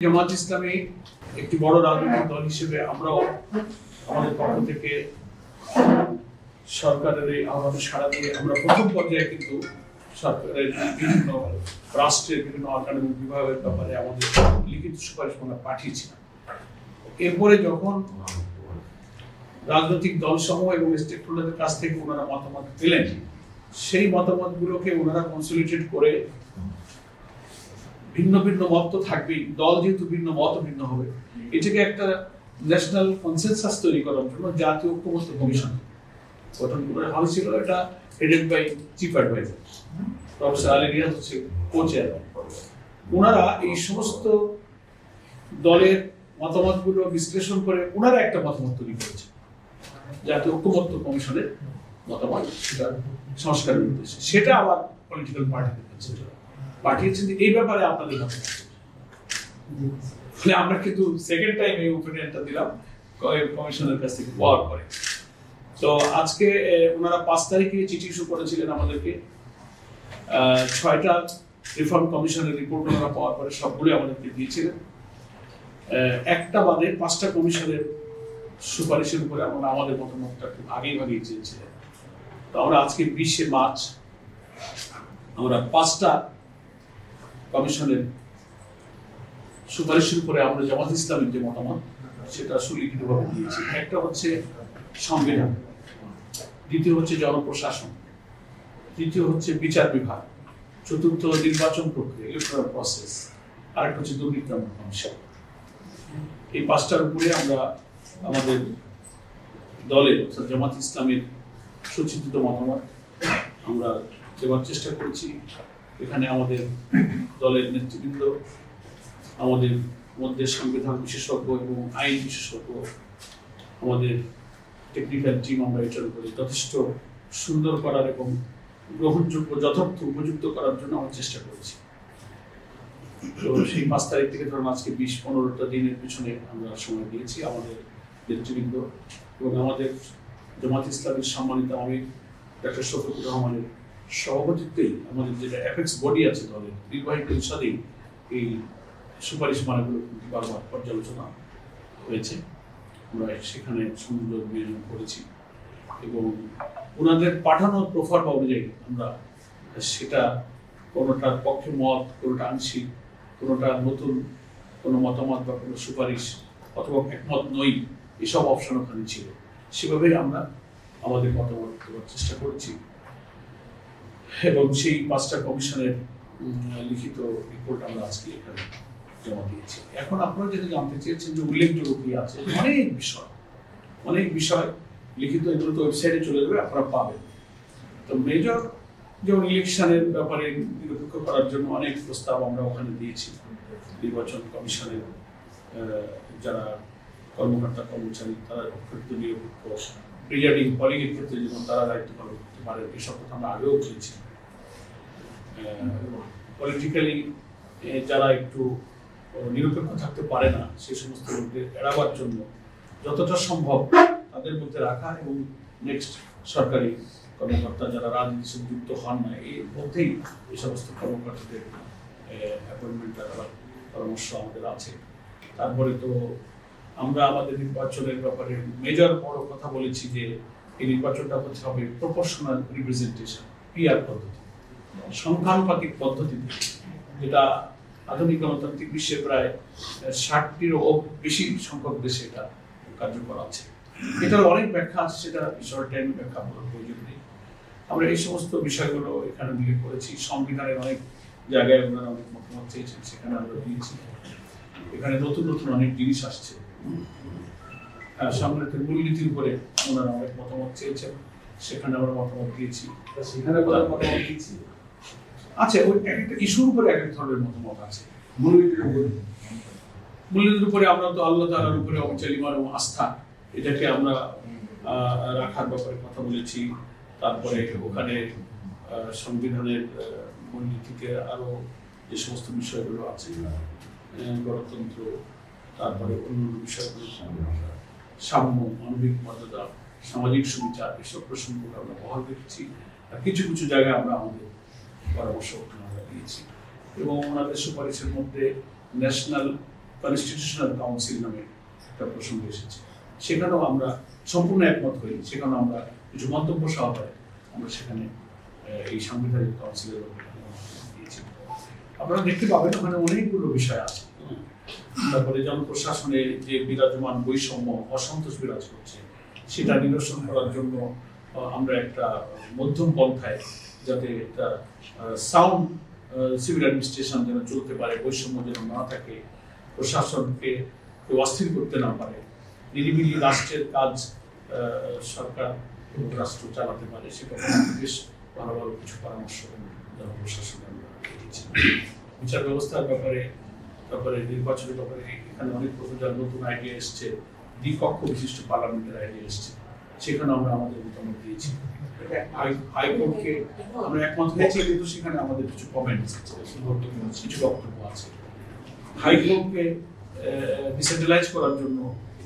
জামাত ইসলামী একটি বড় রাজনৈতিক দল হিসেবে আমরাও আমাদের পক্ষ থেকে সরকারের এই আহ্বানে সাড়া দিয়ে আমরা প্রথম পর্যায়ে কিন্তু সরকারের বিভিন্ন রাষ্ট্রের বিভিন্ন অর্গানিক বিভাগের ব্যাপারে আমাদের লিখিত সুপারিশ আমরা পাঠিয়েছিলাম। এরপরে যখন রাজনৈতিক দলসমূহ এবং স্টেক হোল্ডারদের কাছ থেকে ওনারা মতামত পেলেন, সেই মতামতগুলোকে ওনারা কনসলিডেট করে ভিন্ন ভিন্ন মত তো থাকবেই, দল যেহেতু ভিন্ন মত ভিন্ন হবে, এটাকে একটা ন্যাশনাল কনসেনসাস তৈরি করার জন্য জাতীয় ঐক্যমত্য কমিশন গঠন করা হয়েছিল। এটা headed by chief adviser professor Ali Riaz হচ্ছে কো-চেয়ারম্যান। ওনারা এই সমস্ত দলের মতামতগুলো বিশ্লেষণ করে ওনারা একটা মতামত তৈরি করেছে জাতীয় ঐক্যমত্য কমিশনের মতামত, সেটা সংস্কারের উদ্দেশ্যে। সেটা আবার পলিটিক্যাল পার্টিদের কাছে পাঠিয়েছেন যে এই ব্যাপারে আপনাদের কাছে। ফলে আমরা কিন্তু সেকেন্ড টাইম এই ওপিনিয়নটা দিলাম কমিশনের কাছ থেকে পাওয়ার পরে। তো আজকে ওনারা 5 তারিখে চিঠি ইস্যু করেছিলেন আমাদেরকে। 6টা রিফর্ম কমিশনের রিপোর্ট ওনারা পাওয়ার পরে সবগুলো আমাদেরকে দিয়েছিলেন। একটা বাদে 5টা কমিশনের সুপারিশের উপরে আমরা আমাদের মতামতটা খুব আগেই চেয়েছিলেন। তো আমরা আজকে 20শে মার্চ আমরা 5টা কমিশনের সুপারিশের উপরে আমরা জামাত ইসলামের যে মতামত সেটা সুলিখিতভাবে দিয়েছি। একটা হচ্ছে সংবিধান, দ্বিতীয় হচ্ছে জনপ্রশাসন, তৃতীয় হচ্ছে বিচার বিভাগ, চতুর্থ নির্বাচন প্রক্রিয়া ইলেকট্রাল প্রসেস, আরেকটা হচ্ছে দুর্নীতি দমন কমিশন। এই 5টার উপরে আমরা আমাদের দলের অর্থাৎ জামাত ইসলামের সুচিন্তিত মতামত আমরা দেওয়ার চেষ্টা করেছি। এখানে আমাদের দলের নেতৃবৃন্দ, আমাদের মধ্যে সংবিধান বিশেষজ্ঞ এবং আইন বিশেষজ্ঞ, আমাদের টেকনিক্যাল টিম আমরা এটার উপরে যথেষ্ট সুন্দর করার এবং গ্রহণযোগ্য যথার্থ উপযুক্ত করার জন্য আমরা চেষ্টা করেছি। তো সেই 5 তারিখ থেকে ধরুন আজকে 20-15টা দিনের পিছনে আমরা সময় দিয়েছি আমাদের নেতৃবৃন্দ এবং আমাদের জামাত ইসলামের সম্মানিত আমির ডক্টর শফিকুর রহমানের সভাপতিত্বেই আমাদের যেটা অ্যাপেক্স বডি আছে দলের নির্বাহী পরিষদেই এই সুপারিশ মানাগুলো বারবার পর্যালোচনা হয়েছে। আমরা সেখানে সুন্দর বিনিয়োগ করেছি এবং ওনাদের পাঠানোর প্রফার্মা অনুযায়ী আমরা সেটা কোনোটার পক্ষে মত, কোনোটা আংশিক, কোনোটা নতুন কোনো মতামত বা কোনো সুপারিশ অথবা একমত নই, এসব অপশন ওখানে ছিল। সেভাবেই আমরা আমাদের মতামত দেওয়ার চেষ্টা করেছি এবং সেই 5টা কমিশনের লিখিত রিপোর্ট আমরা আজকে এখানে জমা দিয়েছি। এখন আপনারা যদি জানতে চেয়েছেন যে উল্লেখযোগ্য কি আছে, অনেক বিষয় লিখিত, এগুলো তো ওয়েবসাইটে চলে যাবে, আপনারা পাবেন। তো মেজর যেমন ইলেকশনের ব্যাপারে নিরপেক্ষ করার জন্য অনেক প্রস্তাব আমরা ওখানে দিয়েছি। নির্বাচন কমিশনের যারা কর্মকর্তা কর্মচারী তারা অক্ষরিত নিরপেক্ষ, প্রিজাইডিং পলিংয়ের ক্ষেত্রে যেমন তারা দায়িত্ব পালন করতে পারে, এসব কথা আমরা আগেও বলেছি। পলিটিক্যালি যারা একটু নিরপেক্ষ থাকতে পারে না সেই সমস্ত লোকদের এড়াবার জন্য যতটা সম্ভব তাদের মধ্যে রাখা এবং নেক্সট সরকারি কর্মকর্তা যারা রাজনীতির সাথে যুক্ত হন না এর মধ্যেই এই সমস্ত কর্মকর্তাদের অ্যাপয়েন্টমেন্ট করার পরামর্শ আমাদের আছে। তারপরে তো আমরা আমাদের নির্বাচনের ব্যাপারে মেজর বড় কথা বলেছি যে এই নির্বাচনটা হতে হবে প্রপোর্শনাল রিপ্রেজেন্টেশন, পিআর পদ্ধতি, সংখ্যানুপাতিক পদ্ধতিতে, যেটা আধুনিক গণতান্ত্রিক বিশ্বে প্রায় 60টিরও বেশি সংখ্যক দেশে এটা কার্যকর আছে। এটার অনেক ব্যাখ্যা আছে, সেটা শর্ট টাইম ব্যাখ্যা করার প্রয়োজন নেই। আমরা এই সমস্ত বিষয়গুলো এখানে উল্লেখ করেছি। সংবিধানের অনেক জায়গায় ওনারা অনেক মতামত চেয়েছেন, সেখানে আমরা দিয়েছি। এখানে নতুন নতুন অনেক জিনিস আসছে। সংবিধানের মূলনীতির উপরে ওনারা অনেক মতামত চেয়েছেন, সেখানে আমরা মতামত দিয়েছি। সেখানে মতামত দিয়েছি আছে ওই একটা ইস্যুর উপরে এক এক ধরনের মতামত আছে। মূলনীতির উপরে আমরা তো আল্লাহ তাআলার উপরে অবিচল ঈমান এবং আস্থা, এটাকে আমরা রাখার ব্যাপারে কথা বলেছি। তারপরে ওখানে সংবিধানের মূলনীতিতে আরো যে সমস্ত বিষয়গুলো আছে, গণতন্ত্র, তারপরে অন্য বিষয়গুলো, সাম্য, মানবিক মর্যাদা, সামাজিক সুবিচার, এসব প্রসঙ্গগুলো আমরা বহাল রেখেছি। আর কিছু কিছু জায়গায় আমরা আমাদের পরামর্শ দিয়েছি এবং ওনাদের সুপারিশের মধ্যে ন্যাশনাল কনস্টিটিউশনাল কাউন্সিল নামে একটা প্রসঙ্গ এসেছে, সেখানেও আমরা সম্পূর্ণ একমত হই। সেখানে আমরা কিছু মন্তব্য সহকারে আমরা সেখানে এই সাংবিধানিক কাউন্সিলের দিয়েছি। আপনারা দেখতে পাবেন ওখানে অনেকগুলো বিষয় আছে। তারপরে জনপ্রশাসনে যে বিরাজমান বৈষম্য, অসন্তোষ বিরাজ করছে, সেটা নিরসন করার জন্য আমরা একটা মধ্যম পন্থায়, যাতে একটা সাউন্ড সিভিল অ্যাডমিনিস্ট্রেশন যেন চলতে পারে, বৈষম্য যেন না থাকে, প্রশাসনকে কেউ অস্থির করতে না পারে, নিরিবিলি রাষ্ট্রের কাজ সরকার রাষ্ট্র চালাতে পারে, সেটা বেশ ভালো ভালো কিছু পরামর্শ জনপ্রশাসনে আমরা দিয়েছি। বিচার ব্যবস্থার ব্যাপারে, তারপরে নির্বাচনের ব্যাপারে এখানে অনেক প্রফেসর নতুন আইডিয়া এসছে, দ্বিকক্ষ বিশিষ্ট পার্লামেন্টের আইডিয়া এসছে, সেখানে আমরা আমাদের মতামত দিয়েছি। হাইকোর্টকে আমরা একমত হয়েছি, কিন্তু সেখানে আমাদের কিছু কমেন্ট কিছু বক্তব্য আছে। হাইকোর্টকে ডিসেন্ট্রালাইজ করার জন্য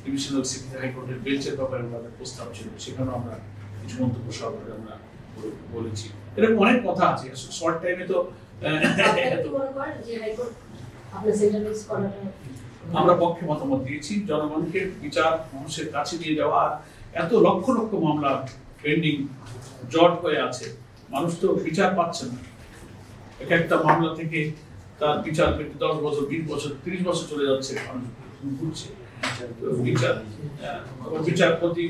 ডিভিশনাল সিটি হাইকোর্টের বেঞ্চের ব্যাপারে আমাদের প্রস্তাব ছিল, সেখানেও আমরা কিছু মন্তব্য সহকারে আমরা বলেছি। এরকম অনেক কথা আছে, শর্ট টাইমে তো আমরা পক্ষে মতামত দিয়েছি। জনগণকে বিচার মানুষের কাছে নিয়ে যাওয়া, এত লক্ষ লক্ষ মামলা পেন্ডিং জট হয়ে আছে, মানুষ তো বিচার পাচ্ছে না। এক একটা মামলা থেকে তার বিচার পেতে 10 বছর, 20 বছর, 30 বছর চলে যাচ্ছে, মানুষ ঘুরছে। বিচারপতি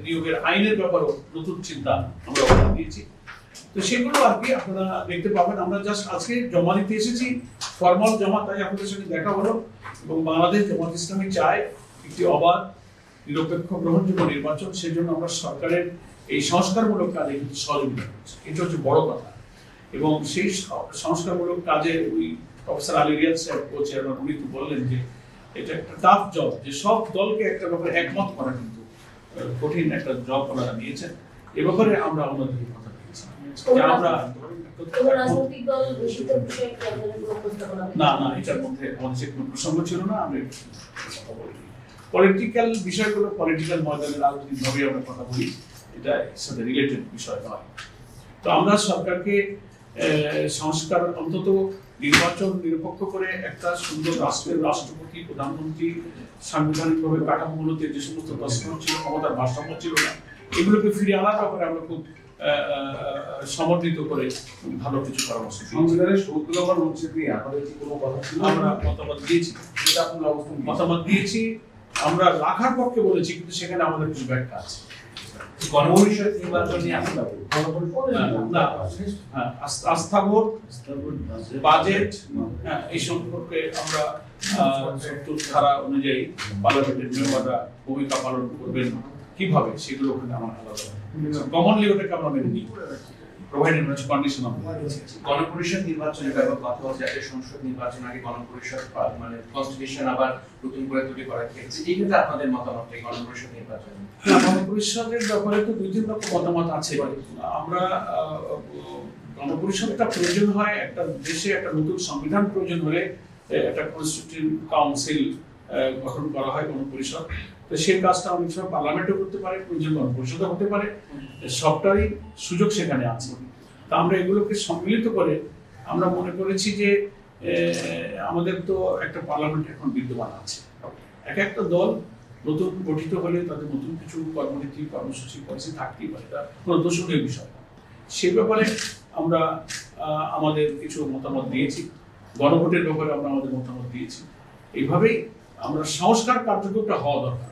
নিয়োগের আইনের ব্যাপারেও নতুন চিন্তা আমরা দিয়েছি। তো সেগুলো আর কি আপনারা দেখতে পাবেন। আমরা জাস্ট আজকে জমা দিতে এসেছি, ফর্মাল জমা, তাই আপনাদের সঙ্গে দেখা হলো। এবং বাংলাদেশ জামাত ইসলামী চায় একটি অবাধ, নিরপেক্ষ, গ্রহণযোগ্য নির্বাচন। সেই জন্য আমরা সরকারের এই সংস্কারমূলক কাজে কিন্তু সহযোগিতা করছি, এটা হচ্ছে বড় কথা। এবং সেই সংস্কারমূলক কাজে ওই প্রফেসর আলী রিয়াদ সাহেব চেয়ারম্যান, উনি তো বললেন যে এটা একটা টাফ জব, যে সব দলকে একটা ব্যাপারে একমত করা কিন্তু কঠিন একটা জব ওনারা নিয়েছেন। এ ব্যাপারে আমরা আমাদের কথা দিয়েছি। না না, এটার মধ্যে আমাদের কোনো প্রসঙ্গ ছিল না। আমরা কথা বলি পলিটিক্যাল বিষয়গুলো, পলিটিক্যাল ময়দানে রাজনৈতিক ভাবে আমরা কথা বলি, এটা সাথে রিলেটেড বিষয় নয়। তো আমরা সরকারকে সংস্কার, অন্তত নির্বাচন নিরপেক্ষ করে একটা সুন্দর রাষ্ট্রের রাষ্ট্রপতি, প্রধানমন্ত্রী, সাংবিধানিকভাবে কাঠামোগুলোতে যে সমস্ত দর্শন ছিল, ক্ষমতার ভারসাম্য ছিল না, এগুলোকে ফিরে আনার ব্যাপারে আমরা খুব সমর্থিত করে ভালো কিছু পরামর্শ আমরা মতামত দিয়েছি। মতামত দিয়েছি, আমরা রাখার পক্ষে বলেছি, কিন্তু সেখানে আমাদের কিছু ব্যাখ্যা আছে। আস্থা ভোট, বাজেট, এই সম্পর্কে আমরা ৭০ ধারা অনুযায়ী পার্লামেন্টের মেম্বাররা ভূমিকা পালন করবেন কিভাবে, সেগুলো ওখানে আমার আলাদা। কমনলি ওটাকে আমরা মেনে নিই, প্রোভাইডেড হচ্ছে কন্ডিশন। গণপরিষদ নির্বাচনের ব্যাপারে কথা হচ্ছে, জাতীয় সংসদ নির্বাচন আগে গণপরিষদ মানে কনস্টিটিউশন আবার নতুন করে তৈরি করা হয়েছে, এই ক্ষেত্রে আপনাদের মতামত কি গণপরিষদ নির্বাচন? গণপরিষদের ব্যাপারে তো 2-3 রকম মতামত আছে। আমরা গণপরিষদটা প্রয়োজন হয় একটা দেশে, একটা নতুন সংবিধান প্রয়োজন হলে একটা কনস্টিটিউটিভ কাউন্সিল গঠন করা হয়, গণপরিষদ। তো সেই কাজটা অনেক সময় পার্লামেন্টও করতে পারে, প্রয়োজন গণপরিষদও হতে পারে, সবটারই সুযোগ সেখানে আছে। তা আমরা এগুলোকে সম্মিলিত করে আমরা মনে করেছি যে আমাদের তো একটা পার্লামেন্ট এখন বিদ্যমান আছে, এক একটা দল নতুন গঠিত হলে তাদের নতুন কিছু কর্মনীতি, কর্মসূচি, পলিসি থাকতেই পারে, এটা কোনো দোষণীয় বিষয় না। সে ব্যাপারে আমরা আমাদের কিছু মতামত দিয়েছি, গণভোটের ব্যাপারে আমরা আমাদের মতামত দিয়েছি। এইভাবেই আমরা সংস্কার কার্যক্রমটা হওয়া দরকার।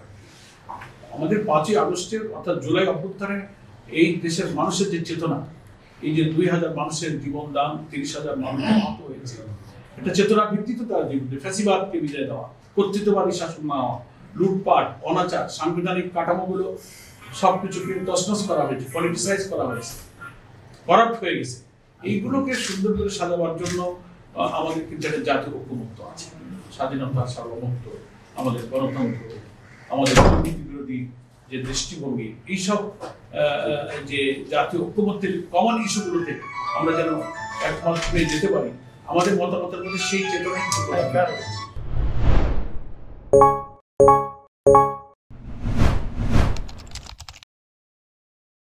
আমাদের 5ই আগস্টের অর্থাৎ জুলাই অভ্যুত্থানে এই দেশের মানুষের যে চেতনা, এই যে 2000 মানুষের জীবন দান, 30,000 মানুষ আহত হয়েছে, এটা চেতনার ভিত্তিতে তারা জীবনে ফ্যাসিবাদকে বিজয় দেওয়া, কর্তৃত্ববাদী শাসন না হওয়া, লুটপাট, অনাচার, সাংবিধানিক কাঠামোগুলো সবকিছুকে তছনছ করা হয়েছে, পলিটিসাইজ করা হয়েছে, করাপ্ট হয়ে গেছে। এইগুলোকে সুন্দর করে সাজাবার জন্য আমাদের কিন্তু একটা জাতীয় ঐক্যমত্য আছে, স্বাধীনতা, সার্বভৌমত্ব, আমাদের গণতন্ত্র, আমাদের দুর্নীতি বিরোধী যে দৃষ্টিভঙ্গি, এইসব যে জাতীয় ঐক্যমত্যের কমন ইস্যুগুলোতে আমরা যেন একমত হয়ে যেতে পারি, আমাদের মতামতের মধ্যে সেই চেতনাই